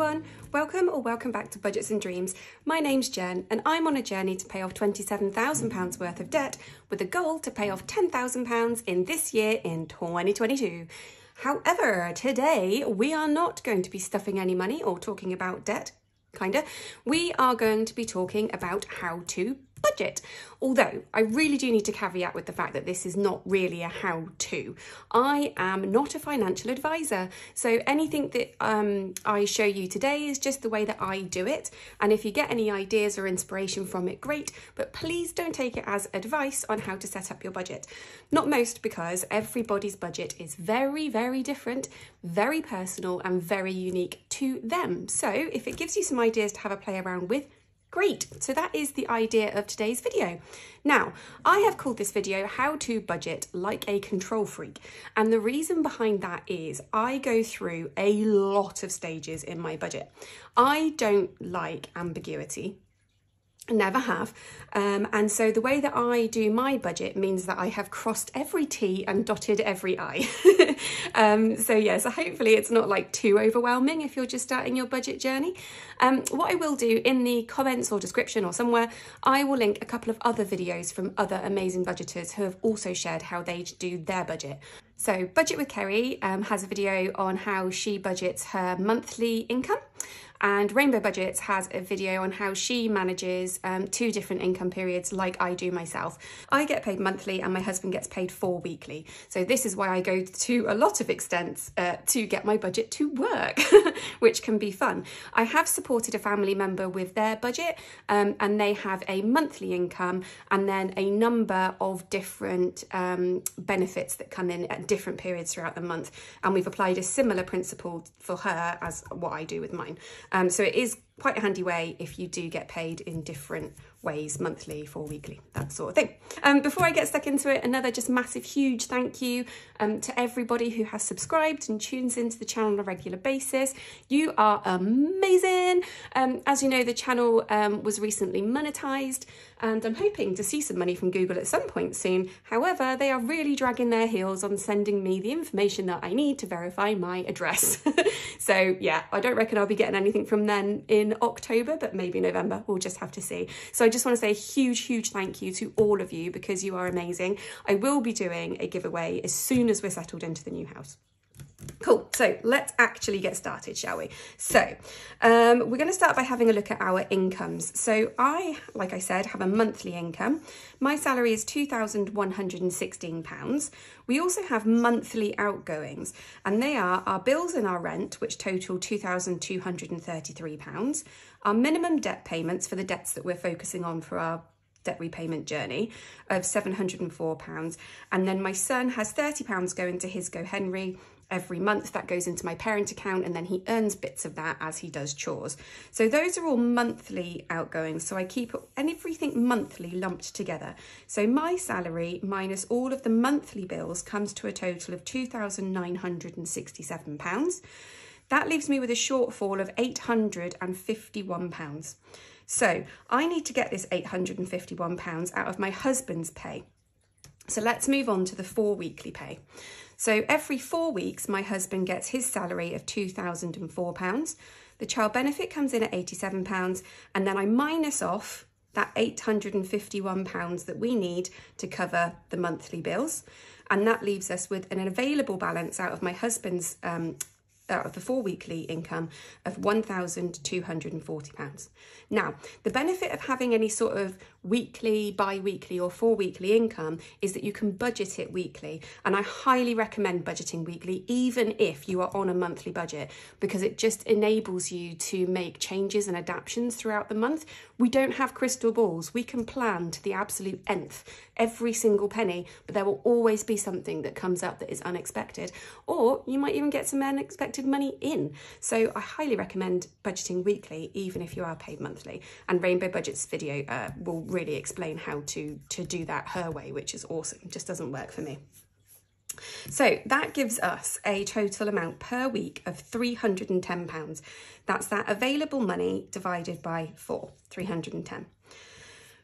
everyone, welcome back to Budgets and Dreams. My name's Jen and I'm on a journey to pay off £27,000 worth of debt with a goal to pay off £10,000 in this year in 2022. However, today we are not going to be stuffing any money or talking about debt, kinda. We are going to be talking about how to budget. Although I really do need to caveat with the fact that this is not really a how-to. I am not a financial advisor, so anything that I show you today is just the way that I do it, and if you get any ideas or inspiration from it, great, but please don't take it as advice on how to set up your budget. Not most, because everybody's budget is very, very different, very personal and very unique to them. So if it gives you some ideas to have a play around with, great. So that is the idea of today's video. Now, I have called this video How to Budget Like a Control Freak. And the reason behind that is I go through a lot of stages in my budget. I don't like ambiguity. Never have. And so the way that I do my budget means that I have crossed every T and dotted every I. So hopefully it's not like too overwhelming if you're just starting your budget journey. What I will do in the comments or description or somewhere, I will link a couple of other videos from other amazing budgeters who have also shared how they do their budget. So Budget with Kerry has a video on how she budgets her monthly income. And Rainbow Budgets has a video on how she manages 2 different income periods like I do myself. I get paid monthly and my husband gets paid 4 weekly. So this is why I go to a lot of extents to get my budget to work, which can be fun. I have supported a family member with their budget and they have a monthly income and then a number of different benefits that come in at different periods throughout the month. And we've applied a similar principle for her as what I do with mine. So it is quite a handy way if you do get paid in different ways, monthly, 4 weekly, that sort of thing. Before I get stuck into it, another just massive, huge thank you to everybody who has subscribed and tunes into the channel on a regular basis. You are amazing. As you know, the channel was recently monetized and I'm hoping to see some money from Google at some point soon. However, they are really dragging their heels on sending me the information that I need to verify my address. So yeah, I don't reckon I'll be getting anything from them in October, but maybe November, we'll just have to see. So I just want to say a huge thank you to all of you because you are amazing. I will be doing a giveaway as soon as we're settled into the new house. Cool, so let's actually get started, shall we? So we're going to start by having a look at our incomes. So I, like I said, have a monthly income. My salary is £2,116. We also have monthly outgoings, and they are our bills and our rent, which total £2,233, our minimum debt payments for the debts that we're focusing on for our debt repayment journey of £704, and then my son has £30 going to his GoHenry every month. That goes into my parent account and then he earns bits of that as he does chores. So those are all monthly outgoings. So I keep everything monthly lumped together. So my salary minus all of the monthly bills comes to a total of £2,967. That leaves me with a shortfall of £851. So I need to get this £851 out of my husband's pay. So let's move on to the 4 weekly pay. So every 4 weeks, my husband gets his salary of £2,004. The child benefit comes in at £87, and then I minus off that £851 that we need to cover the monthly bills. And that leaves us with an available balance out of my husband's out of the 4 weekly income of £1,240. Now, the benefit of having any sort of weekly, bi-weekly or 4 weekly income is that you can budget it weekly. And I highly recommend budgeting weekly, even if you are on a monthly budget, because it just enables you to make changes and adaptations throughout the month. We don't have crystal balls. We can plan to the absolute nth every single penny, but there will always be something that comes up that is unexpected, or you might even get some unexpected money in. So I highly recommend budgeting weekly, even if you are paid monthly. And Rainbow Budget's video will really explain how to do that her way, which is awesome. It just doesn't work for me. So that gives us a total amount per week of £310. That's that available money divided by 4, 310.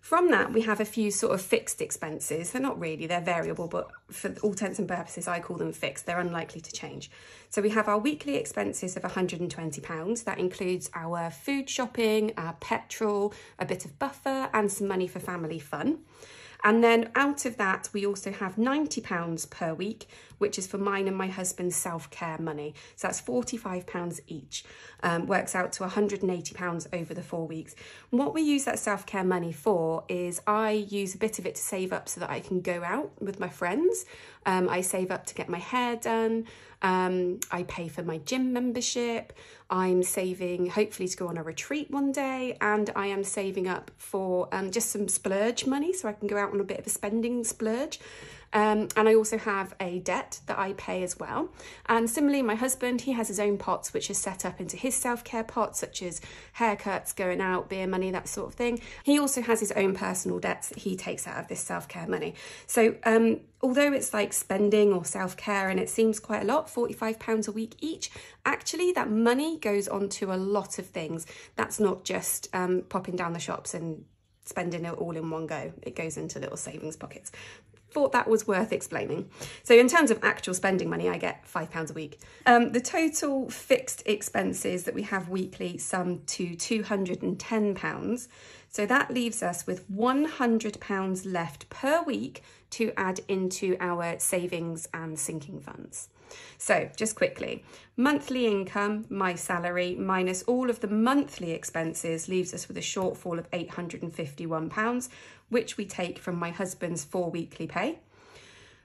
From that, we have a few sort of fixed expenses. They're not really, they're variable, but for all intents and purposes, I call them fixed. They're unlikely to change. So we have our weekly expenses of £120. That includes our food shopping, our petrol, a bit of buffer, and some money for family fun. And then out of that, we also have £90 per week, which is for mine and my husband's self-care money. So that's £45 each, works out to £180 over the 4 weeks. And what we use that self-care money for is I use a bit of it to save up so that I can go out with my friends. I save up to get my hair done. I pay for my gym membership. I'm saving hopefully to go on a retreat one day, and I am saving up for just some splurge money so I can go out on a bit of a spending splurge. And I also have a debt that I pay as well. And similarly, my husband, he has his own pots, which is set up into his self-care pots, such as haircuts, going out, beer money, that sort of thing. He also has his own personal debts that he takes out of this self-care money. So although it's like spending or self-care and it seems quite a lot, £45 a week each, actually that money goes on to a lot of things. That's not just popping down the shops and spending it all in one go. It goes into little savings pockets. Thought that was worth explaining. So in terms of actual spending money, I get £5 a week. The total fixed expenses that we have weekly sum to £210. So that leaves us with £100 left per week to add into our savings and sinking funds. So just quickly, monthly income, my salary, minus all of the monthly expenses leaves us with a shortfall of £851, which we take from my husband's 4 weekly pay.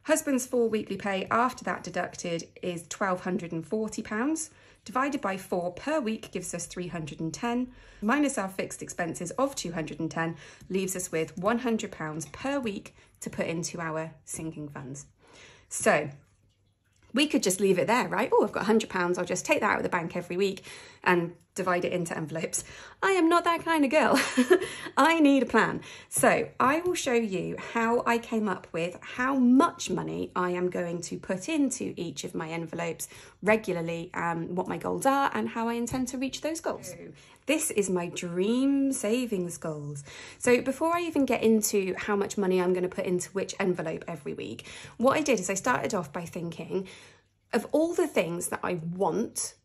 Husband's 4 weekly pay after that deducted is £1,240. Divided by 4 per week gives us 310, minus our fixed expenses of 210 leaves us with £100 per week to put into our sinking funds. So we could just leave it there, right? Oh, I've got £100, I'll just take that out of the bank every week and divide it into envelopes. I am not that kind of girl. I need a plan. So I will show you how I came up with how much money I am going to put into each of my envelopes regularly, what my goals are and how I intend to reach those goals. This is my dream savings goals. So before I even get into how much money I'm going to put into which envelope every week, what I did is I started off by thinking of all the things that I want,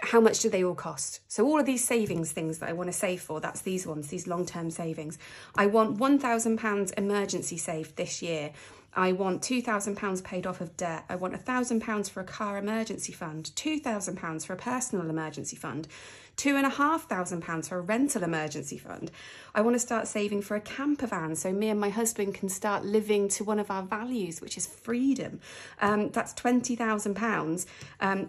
how much do they all cost? So all of these savings things that I want to save for, that's these ones, these long-term savings. I want £1,000 emergency saved this year. I want £2,000 paid off of debt. I want £1,000 for a car emergency fund, £2,000 for a personal emergency fund, £2,500 for a rental emergency fund. I want to start saving for a camper van so me and my husband can start living to one of our values, which is freedom. That's £20,000.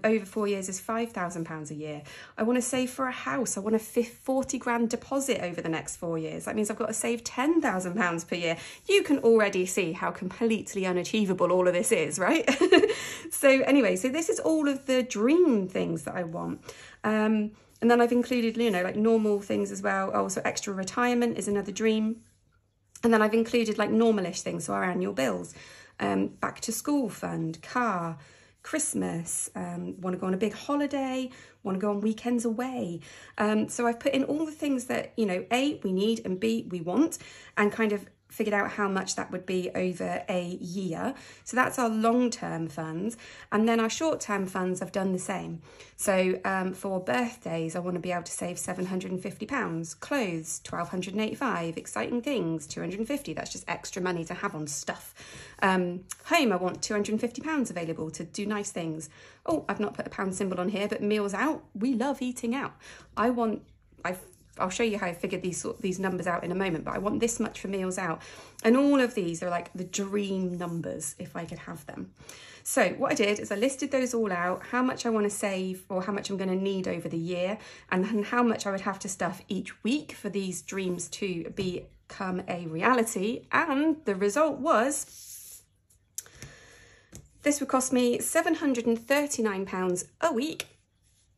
Over 4 years is £5,000 a year. I want to save for a house. I want a 40 grand deposit over the next 4 years. That means I've got to save £10,000 per year. You can already see how completely unachievable all of this is, right? So anyway, so this is all of the dream things that I want. And then I've included, you know, like normal things as well. Also extra retirement is another dream. And then I've included like normalish things, so our annual bills, back to school fund, car, Christmas, want to go on a big holiday, want to go on weekends away. So I've put in all the things that, you know, A, we need, and B, we want, and kind of figured out how much that would be over a year. So that's our long-term funds. And then our short-term funds, I've done the same. So for birthdays, I want to be able to save £750. Clothes, £1,285. Exciting things, £250. That's just extra money to have on stuff. Home, I want £250 available to do nice things. Oh, I've not put a pound symbol on here, but meals out, we love eating out. I'll show you how I figured these numbers out in a moment, but I want this much for meals out. And all of these are like the dream numbers if I could have them. So what I did is I listed those all out, how much I want to save or how much I'm going to need over the year, and then how much I would have to stuff each week for these dreams to become a reality. And the result was, this would cost me £739 a week,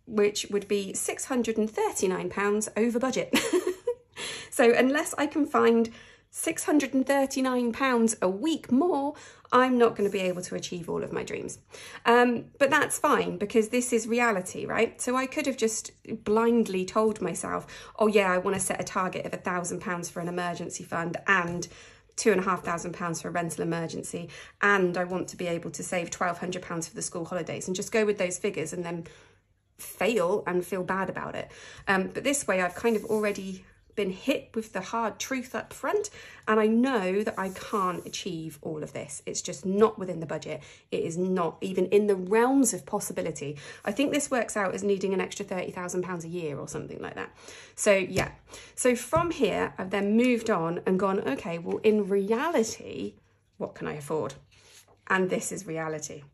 which would be £639 over budget. So unless I can find £639 a week more, I'm not going to be able to achieve all of my dreams. But that's fine, because this is reality, right? So I could have just blindly told myself, oh yeah, I want to set a target of £1,000 for an emergency fund and £2,500 for a rental emergency, and I want to be able to save £1,200 for the school holidays, and just go with those figures and then fail and feel bad about it. But this way I've kind of already been hit with the hard truth up front, and I know that I can't achieve all of this. It's just not within the budget. It is not even in the realms of possibility. I think this works out as needing an extra £30,000 a year or something like that. So yeah, so from here I've then moved on and gone, okay, well, in reality, what can I afford? And this is reality.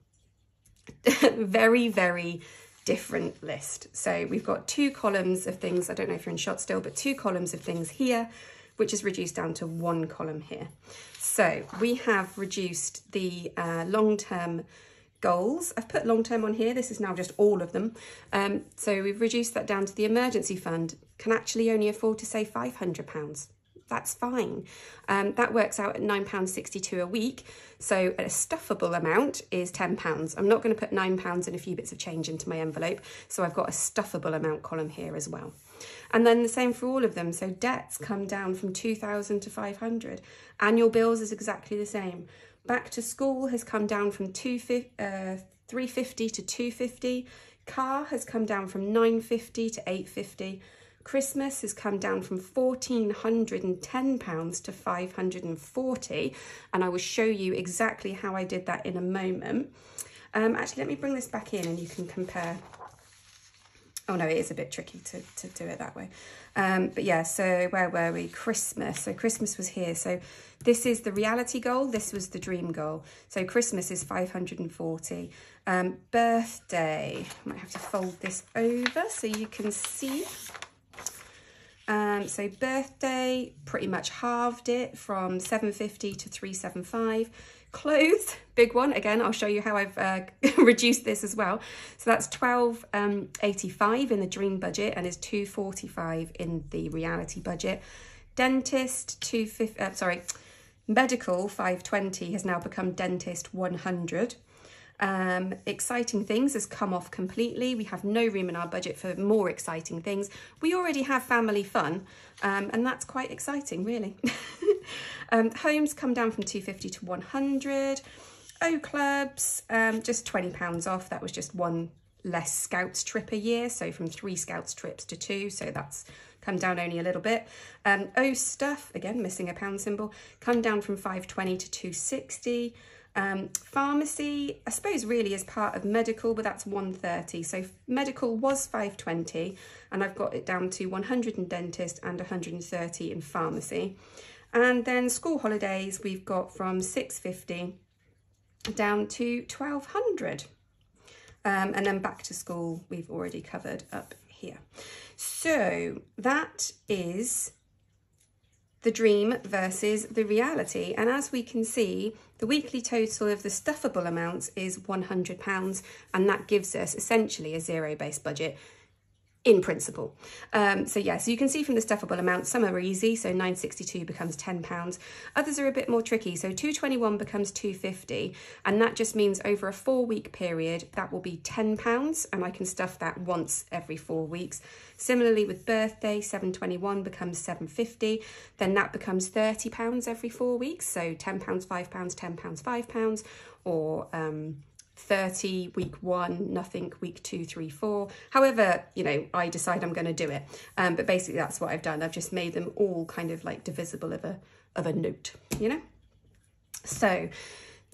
Very, very different list. So we've got 2 columns of things. I don't know if you're in shot still, but 2 columns of things here, which is reduced down to 1 column here. So we have reduced the long-term goals. I've put long-term on here. This is now just all of them. So we've reduced that down to the emergency fund can actually only afford to save £500. That's fine. That works out at £9.62 a week. So a stuffable amount is £10. I'm not going to put £9 and a few bits of change into my envelope. So I've got a stuffable amount column here as well. And then the same for all of them. So debts come down from 2,000 to 500. Annual bills is exactly the same. Back to school has come down from 350 to 250. Car has come down from 950 to 850. Christmas has come down from £1,410 to 540, and I will show you exactly how I did that in a moment. Actually, let me bring this back in and you can compare. Oh no, it is a bit tricky to do it that way. But yeah, so where were we? Christmas. So Christmas was here. So this is the reality goal. This was the dream goal. So Christmas is 540. Birthday, I might have to fold this over so you can see. So birthday, pretty much halved it from 750 to 375. Clothes, big one. Again, I'll show you how I've reduced this as well. So that's 1285 in the dream budget and is 245 in the reality budget. Dentist, medical 520 has now become dentist 100. Exciting things has come off completely. We have no room in our budget for more exciting things. We already have family fun, and that's quite exciting, really. Homes come down from 250 to 100. Clubs, just £20 off. That was just 1 less scouts trip a year, so from 3 scouts trips to 2, so that's come down only a little bit. Stuff, again missing a pound symbol, come down from 520 to 260. Pharmacy, I suppose really is part of medical, but that's 130. So medical was 520 and I've got it down to 100 in dentist and 130 in pharmacy. And then school holidays, we've got from 650 down to 1200. And then back to school, we've already covered up here. So that is the dream versus the reality. And as we can see, the weekly total of the stuffable amounts is £100, and that gives us essentially a zero-based budget in principle. So you can see from the stuffable amounts, some are easy, so 962 becomes £10. Others are a bit more tricky, so 221 becomes 250, and that just means over a 4-week period, that will be £10, and I can stuff that once every 4 weeks. Similarly with birthday, 721 becomes 750, then that becomes £30 every 4 weeks, so £10, £5, £10, £5, or 30 week 1, nothing week 2, 3, 4. However, I decide I'm going to do it. But basically that's what I've done. I've just made them all kind of like divisible of a note, So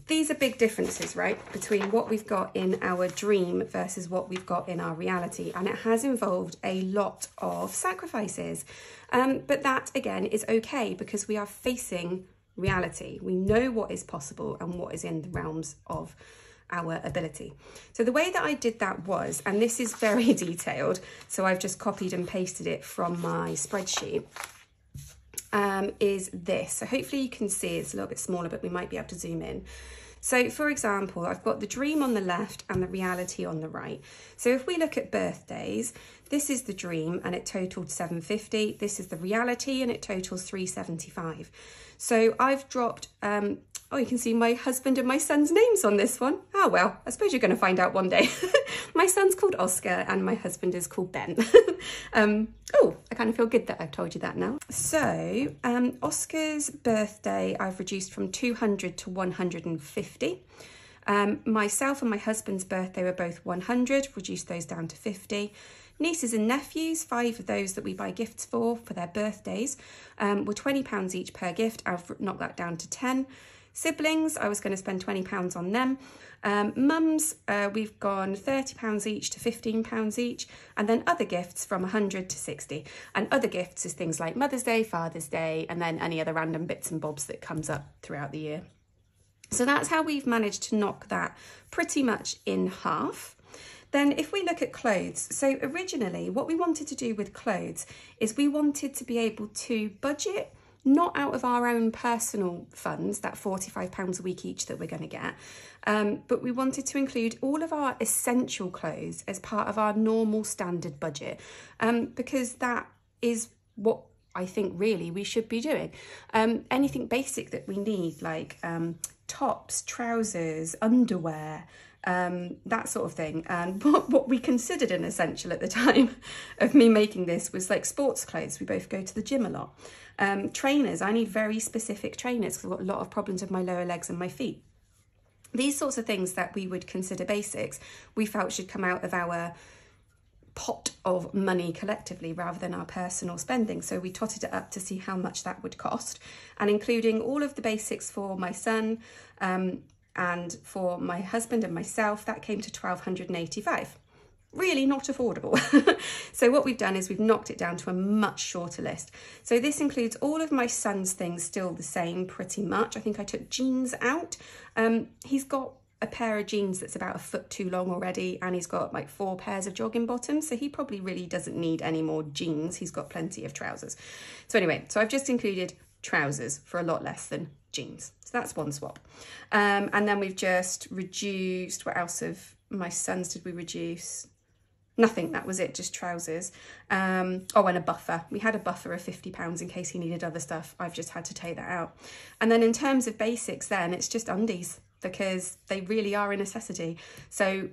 these are big differences, right, between what we've got in our dream versus what we've got in our reality. And it has involved a lot of sacrifices. But that, again, is okay because we are facing reality. We know what is possible and what is in the realms of our ability. So the way that I did that was, and this is very detailed, so I've just copied and pasted it from my spreadsheet, is this. So hopefully you can see, it's a little bit smaller, but we might be able to zoom in. So for example, I've got the dream on the left and the reality on the right. So if we look at birthdays, this is the dream and it totaled £750. This is the reality and it totals £375. So I've dropped, oh, you can see my husband and my son's names on this one. Oh, well, I suppose you're going to find out one day. My son's called Oscar and my husband is called Ben. Oh, I kind of feel good that I've told you that now. So Oscar's birthday, I've reduced from 200 to 150. Myself and my husband's birthday were both 100, reduced those down to 50. Nieces and nephews, 5 of those that we buy gifts for their birthdays, were £20 each per gift. I've knocked that down to 10. Siblings, I was going to spend £20 on them. Mums, we've gone £30 each to £15 each. And then other gifts from 100 to 60. And other gifts is things like Mother's Day, Father's Day, and then any other random bits and bobs that comes up throughout the year. So that's how we've managed to knock that pretty much in half. Then if we look at clothes, so originally what we wanted to do with clothes is we wanted to be able to budget not out of our own personal funds, that £45 a week each that we're going to get, but we wanted to include all of our essential clothes as part of our normal standard budget, because that is what I think really we should be doing. Anything basic that we need, like tops, trousers, underwear, that sort of thing. And what we considered an essential at the time of me making this was like sports clothes. We both go to the gym a lot. Trainers, I need very specific trainers because I've got a lot of problems with my lower legs and my feet. These sorts of things that we would consider basics, we felt should come out of our pot of money collectively rather than our personal spending. So we totted it up to see how much that would cost, and including all of the basics for my son, and for my husband and myself, that came to £1,285. Really not affordable. So what we've done is we've knocked it down to a much shorter list. So this includes all of my son's things still the same pretty much. I think I took jeans out. He's got a pair of jeans that's about a foot too long already, and he's got like 4 pairs of jogging bottoms, so he probably really doesn't need any more jeans. He's got plenty of trousers. So anyway, so I've just included trousers for a lot less than jeans. So that's one swap. And then we've just reduced, what else of my son's did we reduce? Nothing, that was it, just trousers. Oh, and a buffer. We had a buffer of £50 in case he needed other stuff. I've just had to take that out. And then in terms of basics then, it's just undies, because they really are a necessity. So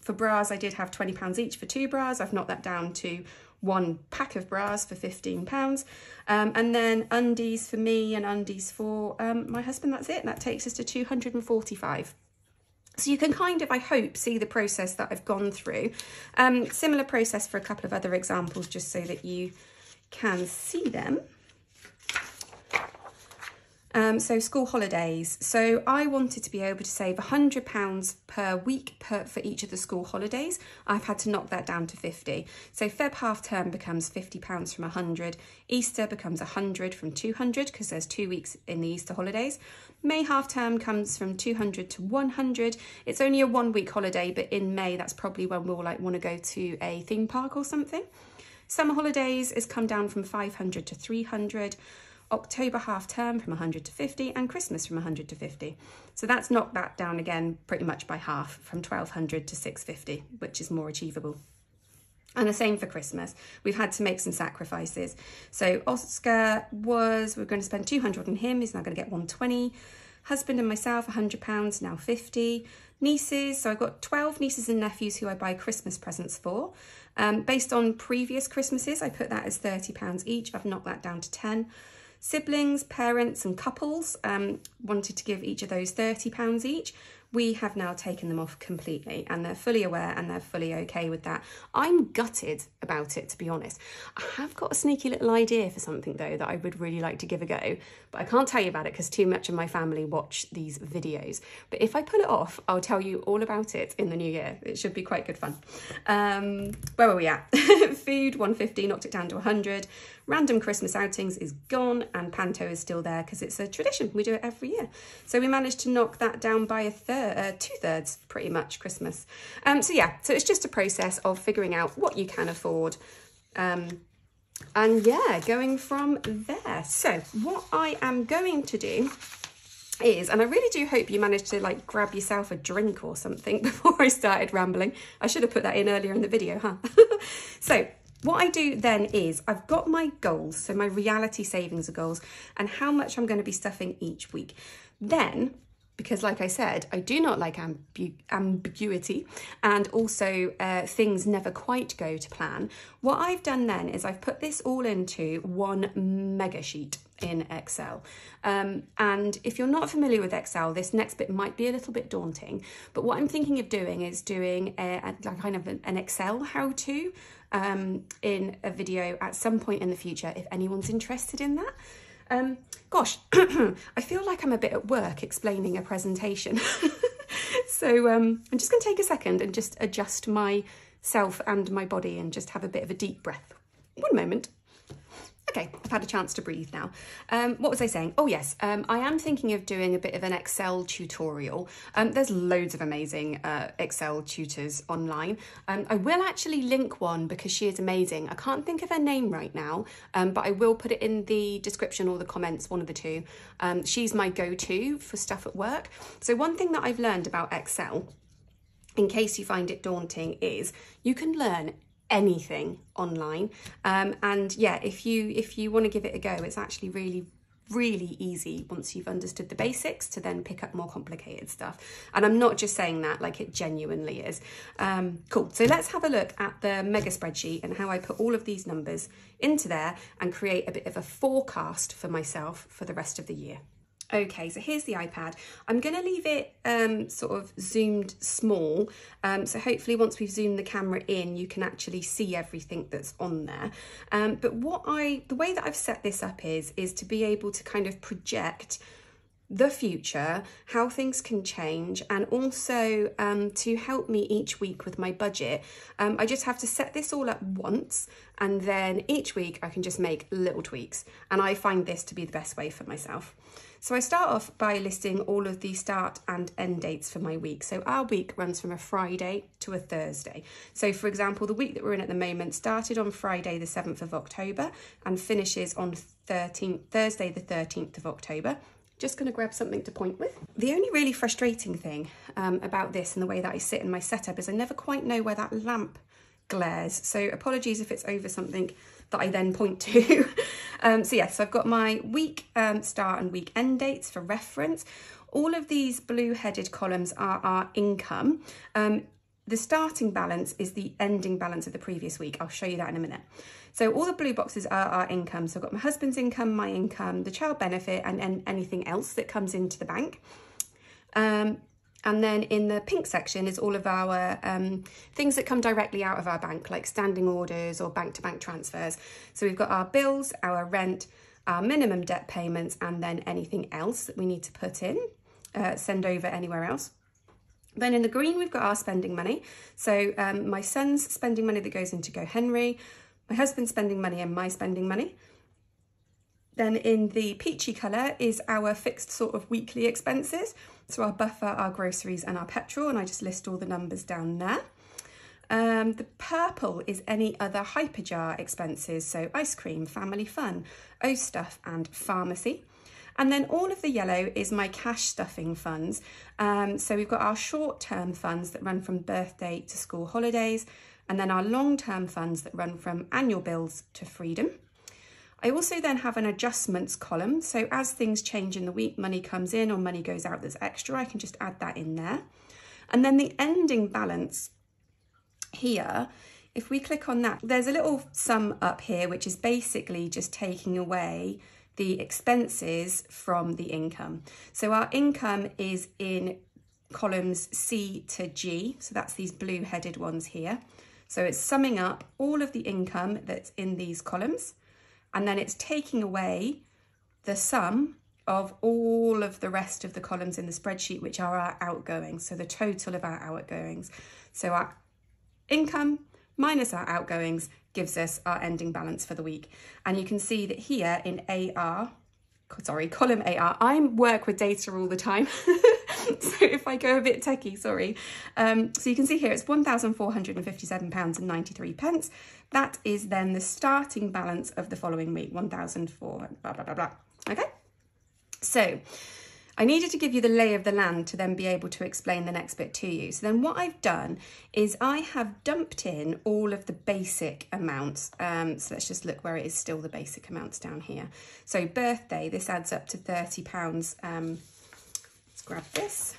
for bras, I did have £20 each for 2 bras. I've knocked that down to 1 pack of bras for £15. And then undies for me and undies for my husband, that's it. That takes us to £245. So you can kind of, I hope, see the process that I've gone through. Similar process for a couple of other examples, just so that you can see them. So school holidays. So I wanted to be able to save £100 per week for each of the school holidays. I've had to knock that down to 50. So Feb half term becomes £50 from 100. Easter becomes 100 from 200 because there's 2 weeks in the Easter holidays. May half term comes from 200 to 100. It's only a 1 week holiday, but in May that's probably when we'll like want to go to a theme park or something. Summer holidays has come down from 500 to 300. October half term from 100 to 50, and Christmas from 100 to 50. So that's knocked that down again pretty much by half, from 1,200 to 650, which is more achievable. And the same for Christmas. We've had to make some sacrifices. So Oscar we're going to spend 200 on him. He's now going to get 120. Husband and myself, £100, now 50. Nieces, so I've got 12 nieces and nephews who I buy Christmas presents for. Based on previous Christmases, I put that as £30 each. I've knocked that down to 10. Siblings, parents and couples, wanted to give each of those £30 each. We have now taken them off completely, and they're fully aware and they're fully okay with that. I'm gutted about it, to be honest. I have got a sneaky little idea for something though that I would really like to give a go, but I can't tell you about it because too much of my family watch these videos. But if I pull it off, I'll tell you all about it in the new year. It should be quite good fun. Where were we at? Food, 150, knocked it down to 100. Random Christmas outings is gone, and Panto is still there because it's a tradition. We do it every year. So we managed to knock that down by a 2/3 pretty much Christmas. So yeah, so it's just a process of figuring out what you can afford. And yeah, going from there. So what I am going to do is, and I really do hope you managed to like grab yourself a drink or something before I started rambling. I should have put that in earlier in the video, huh? So what I do then is I've got my goals, so my reality savings goals, and how much I'm going to be stuffing each week. Then, because like I said, I do not like ambiguity, and also things never quite go to plan. What I've done then is I've put this all into one mega sheet in Excel. And if you're not familiar with Excel, this next bit might be a little bit daunting, but what I'm thinking of doing is doing a kind of an Excel how-to in a video at some point in the future, if anyone's interested in that. Gosh, I feel like I'm a bit at work explaining a presentation. So I'm just going to take a second and just adjust myself and my body and just have a bit of a deep breath. One moment. Okay, I've had a chance to breathe now. What was I saying? Oh yes, I am thinking of doing a bit of an Excel tutorial. There's loads of amazing Excel tutors online. I will actually link one because she is amazing. I can't think of her name right now, but I will put it in the description or the comments, one of the two. She's my go-to for stuff at work. So one thing that I've learned about Excel, in case you find it daunting, is you can learn anything online, and yeah, if you want to give it a go, it's actually really easy once you've understood the basics to then pick up more complicated stuff. And I'm not just saying that, like, it genuinely is. Cool, so let's have a look at the mega spreadsheet and how I put all of these numbers into there and create a bit of a forecast for myself for the rest of the year. Okay, so here's the iPad. I'm going to leave it sort of zoomed small, so hopefully once we've zoomed the camera in, you can actually see everything that's on there. But the way that I've set this up is to be able to kind of project the future, how things can change, and also to help me each week with my budget. I just have to set this all up once, and then each week I can just make little tweaks, and I find this to be the best way for myself. So I start off by listing all of the start and end dates for my week. So our week runs from a Friday to a Thursday. So for example, the week that we're in at the moment started on Friday the 7th of October and finishes on Thursday the 13th of October. Just going to grab something to point with. The only really frustrating thing about this and the way that I sit in my setup is I never quite know where that lamp glares. So apologies if it's over something that I then point to. So yes, I've got my week start and week end dates for reference. All of these blue headed columns are our income. The starting balance is the ending balance of the previous week. I'll show you that in a minute. So all the blue boxes are our income. So I've got my husband's income, my income, the child benefit, and anything else that comes into the bank. And then in the pink section is all of our things that come directly out of our bank, like standing orders or bank-to-bank transfers. So we've got our bills, our rent, our minimum debt payments, and then anything else that we need to put in, send over anywhere else. Then in the green, we've got our spending money. So my son's spending money that goes into Go Henry, my husband's spending money and my spending money. Then in the peachy colour is our fixed sort of weekly expenses. So our buffer, our groceries and our petrol, and I just list all the numbers down there. The purple is any other hyperjar expenses, so ice cream, family fun, O stuff and pharmacy. And then all of the yellow is my cash stuffing funds. So we've got our short-term funds that run from birthday to school holidays, and then our long-term funds that run from annual bills to freedom. I also then have an adjustments column. So as things change in the week, money comes in or money goes out that's extra, I can just add that in there. And then the ending balance here, if we click on that, there's a little sum up here, which is basically just taking away the expenses from the income. So our income is in columns C to G. So that's these blue headed ones here. So it's summing up all of the income that's in these columns. And then it's taking away the sum of all of the rest of the columns in the spreadsheet, which are our outgoings. So the total of our outgoings. So our income minus our outgoings gives us our ending balance for the week. And you can see that here in column AR, I work with data all the time. So if I go a bit techie, sorry. So you can see here it's £1,457.93. That is then the starting balance of the following week, 1,004, blah, blah, blah, blah. Okay. So I needed to give you the lay of the land to then be able to explain the next bit to you. So then what I've done is I have dumped in all of the basic amounts. So let's just look where it is still the basic amounts down here. So birthday, this adds up to £30. Let's grab this.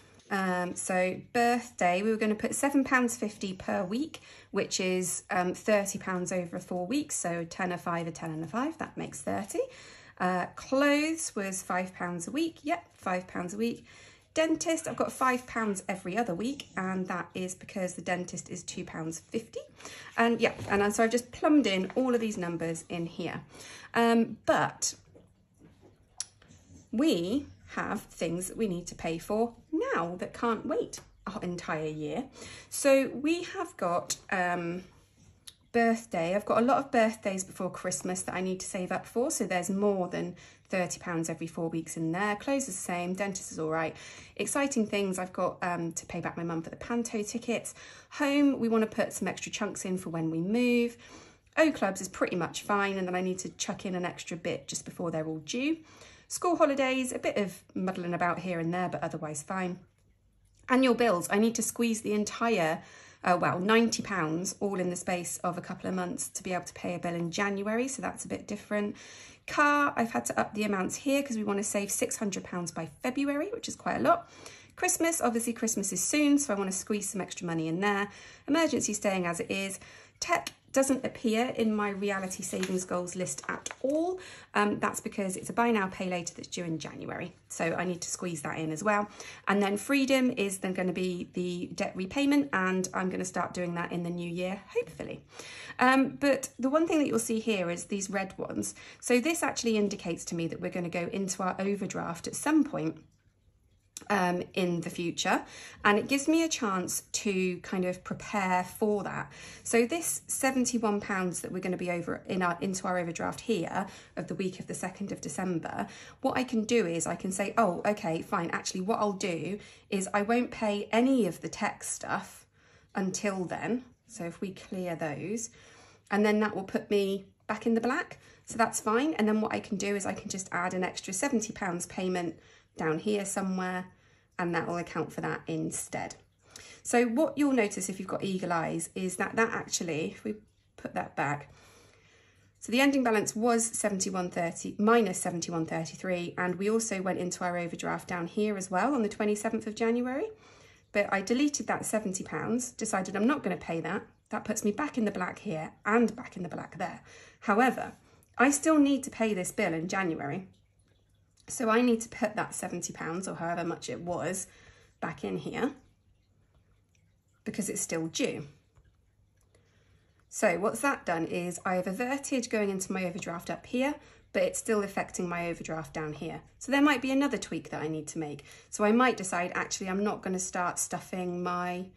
So birthday, we were going to put £7.50 per week, which is £30 over 4 weeks. So 10, a 5, a 10 and a 5, that makes 30. Clothes was £5 a week. Yep, £5 a week. Dentist, I've got £5 every other week, and that is because the dentist is £2.50. And yeah, and so I've just plumbed in all of these numbers in here. But we have things that we need to pay for now that can't wait our entire year. So we have got birthday. I've got a lot of birthdays before Christmas that I need to save up for, so there's more than £30 every 4 weeks in there. Clothes is the same, dentist is all right. Exciting things, I've got to pay back my mum for the panto tickets. Home, we want to put some extra chunks in for when we move. O clubs is pretty much fine, and then I need to chuck in an extra bit just before they're all due. School holidays, a bit of muddling about here and there, but otherwise fine. Annual bills, I need to squeeze the entire, well, £90 all in the space of a couple of months to be able to pay a bill in January, so that's a bit different. Car, I've had to up the amounts here because we want to save £600 by February, which is quite a lot. Christmas, obviously Christmas is soon, so I want to squeeze some extra money in there. Emergency staying as it is. Tech doesn't appear in my reality savings goals list at all. That's because it's a buy now, pay later that's due in January. So I need to squeeze that in as well. And then freedom is then going to be the debt repayment, and I'm going to start doing that in the new year, hopefully. But the one thing that you'll see here is these red ones. So this actually indicates to me that we're going to go into our overdraft at some point in the future, and it gives me a chance to kind of prepare for that. So this £71 that we're going to be over into our overdraft here of the week of the 2nd of December, what I can do is I can say, oh, okay, fine, actually what I'll do is I won't pay any of the tech stuff until then. So if we clear those, and then that will put me back in the black, so that's fine. And then what I can do is I can just add an extra £70 payment down here somewhere, and that will account for that instead. So what you'll notice if you've got eagle eyes is that actually, if we put that back, so the ending balance was 71.30 minus 71.33, and we also went into our overdraft down here as well on the 27th of January. But I deleted that £70, decided I'm not going to pay that. That puts me back in the black here and back in the black there. However, I still need to pay this bill in January. So I need to put that £70 or however much it was back in here because it's still due. So what's that done is I've averted going into my overdraft up here, but it's still affecting my overdraft down here. So there might be another tweak that I need to make. So I might decide, actually, I'm not going to start stuffing my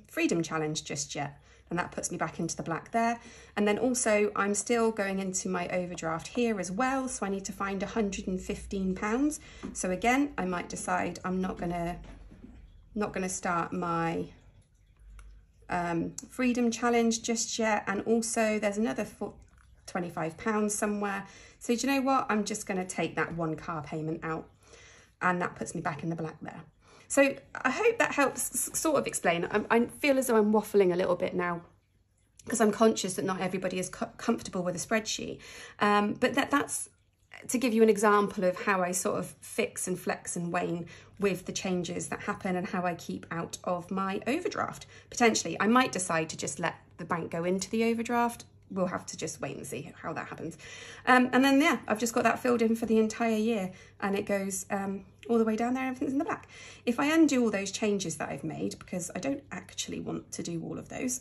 freedom challenge just yet. And that puts me back into the black there. And then also I'm still going into my overdraft here as well. So I need to find £115. So again, I might decide I'm not gonna start my freedom challenge just yet. And also there's another £25 somewhere. So do you know what? I'm just gonna take that one car payment out, and that puts me back in the black there. So I hope that helps sort of explain. I feel as though I'm waffling a little bit now because I'm conscious that not everybody is comfortable with a spreadsheet. But that's to give you an example of how I sort of fix and flex and wane with the changes that happen and how I keep out of my overdraft. Potentially, I might decide to just let the bank go into the overdraft. We'll have to just wait and see how that happens. And then, yeah, I've just got that filled in for the entire year, and it goes all the way down there and everything's in the black. If I undo all those changes that I've made, because I don't actually want to do all of those,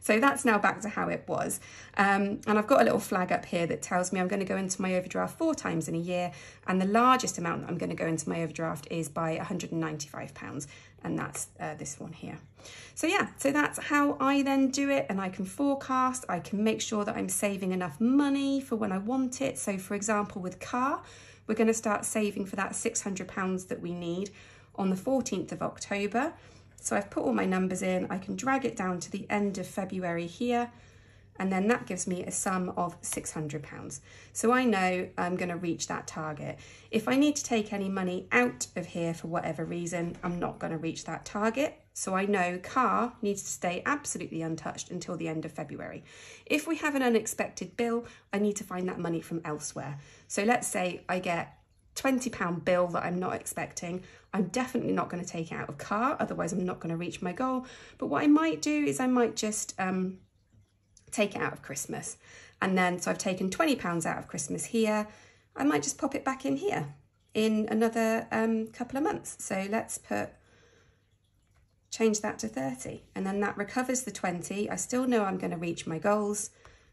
so that's now back to how it was. And I've got a little flag up here that tells me I'm going to go into my overdraft 4 times in a year, and the largest amount that I'm going to go into my overdraft is by £195, and that's this one here. So yeah, so that's how I then do it, and I can forecast, I can make sure that I'm saving enough money for when I want it. So for example, with car, we're going to start saving for that £600 that we need on the 14th of October. So I've put all my numbers in, I can drag it down to the end of February here, and then that gives me a sum of £600. So I know I'm going to reach that target. If I need to take any money out of here for whatever reason, I'm not going to reach that target. So I know car needs to stay absolutely untouched until the end of February. If we have an unexpected bill, I need to find that money from elsewhere. So let's say I get £20 bill that I'm not expecting. I'm definitely not going to take it out of car, otherwise I'm not going to reach my goal. But what I might do is I might just take it out of Christmas. And then, so I've taken £20 out of Christmas here. I might just pop it back in here in another couple of months. So let's change that to 30, and then that recovers the 20. I still know I'm going to reach my goals.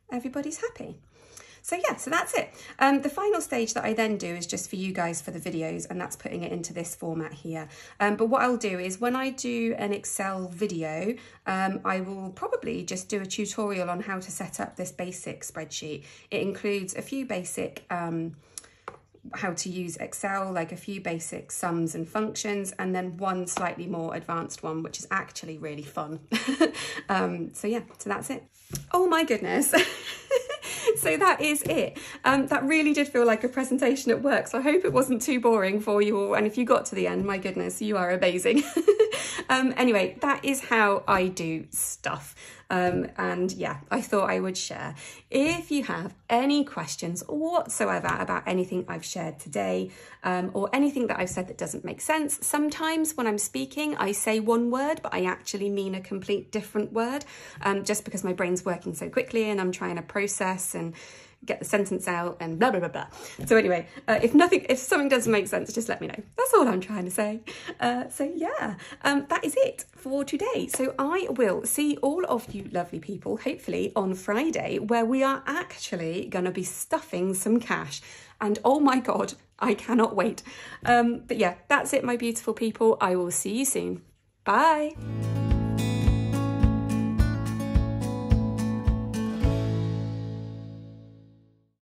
Everybody's happy. So yeah, so that's it. The final stage that I then do is just for you guys for the videos, and that's putting it into this format here. But what I'll do is when I do an Excel video, I will probably just do a tutorial on how to set up this basic spreadsheet. It includes a few basic how to use Excel, like a few basic sums and functions, and then one slightly more advanced one, which is actually really fun. So yeah, so that's it. Oh my goodness. So that is it. That really did feel like a presentation at work, so I hope it wasn't too boring for you all, and if you got to the end, my goodness, you are amazing. Anyway, that is how I do stuff. And yeah, I thought I would share. If you have any questions whatsoever about anything I've shared today, or anything that I've said that doesn't make sense, sometimes when I'm speaking, I say one word, but I actually mean a complete different word, just because my brain's working so quickly and I'm trying to process and get the sentence out and blah, blah, blah, blah. So anyway, if something doesn't make sense, just let me know. That's all I'm trying to say. So yeah, that is it for today. So I will see all of you lovely people, hopefully on Friday, where we are actually going to be stuffing some cash. And oh my God, I cannot wait. But yeah, that's it, my beautiful people. I will see you soon. Bye.